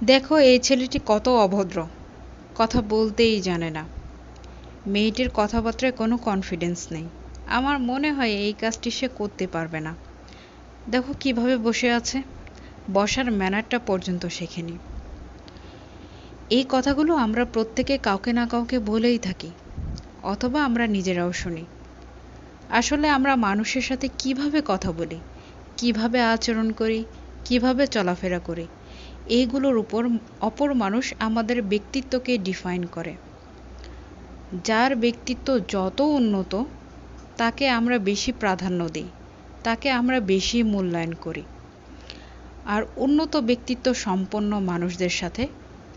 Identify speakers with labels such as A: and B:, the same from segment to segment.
A: দেখো এই ছেলেটি কত অভদ্র, কথা বলতেই জানে না। মেয়েটির কথাবার্তায় কোনো কনফিডেন্স নেই। আমার মনে হয় এই কাজটি সে করতে পারবে না। দেখো কিভাবে বসে আছে, বসার ম্যানারটা পর্যন্ত শেখেনি। এই কথাগুলো আমরা প্রত্যেকে কাউকে না কাউকে বলেই থাকি, অথবা আমরা নিজেরাও শুনি। আসলে আমরা মানুষের সাথে কিভাবে কথা বলি, কিভাবে আচরণ করি, কিভাবে চলাফেরা করি, এইগুলোর উপর অপর মানুষ আমাদের ব্যক্তিত্বকে ডিফাইন করে। যার ব্যক্তিত্ব যত উন্নত, তাকে আমরা বেশি প্রাধান্য দিই, তাকে আমরা বেশি মূল্যায়ন করি। আর উন্নত ব্যক্তিত্ব সম্পন্ন মানুষদের সাথে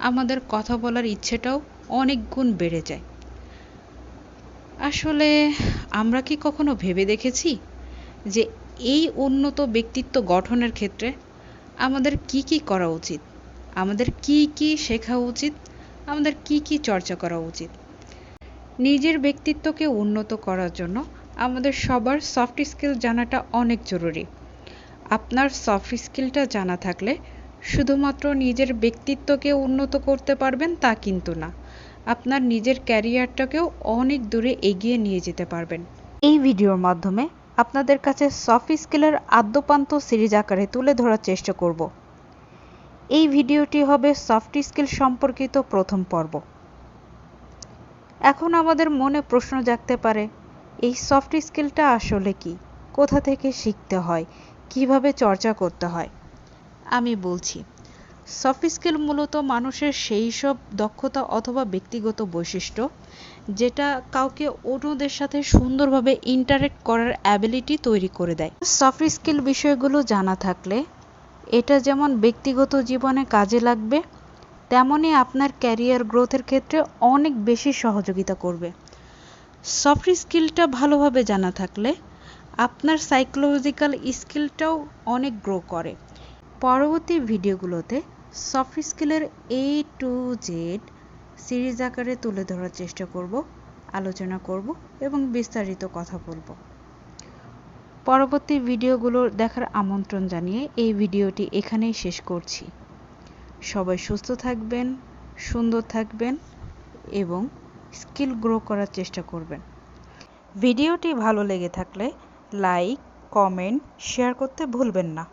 A: আমাদের কথা বলার ইচ্ছেটাও অনেক গুণ বেড়ে যায়। আসলে আমরা কি কখনো ভেবে দেখেছি যে এই উন্নত ব্যক্তিত্ব গঠনের ক্ষেত্রে আমাদের কি কি করা উচিত, আমাদের কি কি শেখা উচিত, আমাদের কি কি চর্চা করা উচিত? নিজের ব্যক্তিত্বকে উন্নত করার জন্য আমাদের সবার সফট স্কিল জানাটা অনেক জরুরি। আপনার সফট স্কিলটা জানা থাকলে শুধুমাত্র নিজের ব্যক্তিত্বকে উন্নত করতে পারবেন তা কিন্তু না, আপনার নিজের ক্যারিয়ারটাকেও অনেক দূরে এগিয়ে নিয়ে যেতে পারবেন। এই ভিডিওর মাধ্যমে আপনাদের কাছে সফট স্কিলের আদ্যোপান্ত সিরিজ আকারে তুলে ধরার চেষ্টা করব। এই ভিডিওটি হবে সফট স্কিল সম্পর্কিত প্রথম পর্ব। এখন আমাদের মনে প্রশ্ন জাগতে পারে, এই সফট স্কিলটা আসলে কি, কোথা থেকে শিখতে হয়, কিভাবে চর্চা করতে হয়? আমি বলছি, সফট স্কিল মূলত মানুষের সেই সব দক্ষতা অথবা ব্যক্তিগত বৈশিষ্ট্য যেটা কাউকে অন্যদের সাথে সুন্দরভাবে ইন্টারেক্ট করার অ্যাবিলিটি তৈরি করে দেয়। সফট স্কিল বিষয়গুলো জানা থাকলে এটা যেমন ব্যক্তিগত জীবনে কাজে লাগবে, তেমনই আপনার ক্যারিয়ার গ্রোথের ক্ষেত্রে অনেক বেশি সহযোগিতা করবে। সফট স্কিলটা ভালোভাবে জানা থাকলে আপনার সাইকোলজিক্যাল স্কিলটাও অনেক গ্রো করে। পরবর্তী ভিডিওগুলোতে সফট স্কিলের A to Z সিরিজ আকারে তুলে ধরার চেষ্টা করব, আলোচনা করব এবং বিস্তারিত কথা বলবো। পরবর্তী ভিডিওগুলো দেখার আমন্ত্রণ জানিয়ে এই ভিডিওটি এখানেই শেষ করছি। সবাই সুস্থ থাকবেন, সুন্দর থাকবেন এবং স্কিল গ্রো করার চেষ্টা করবেন। ভিডিওটি ভালো লেগে থাকলে লাইক, কমেন্ট, শেয়ার করতে ভুলবেন না।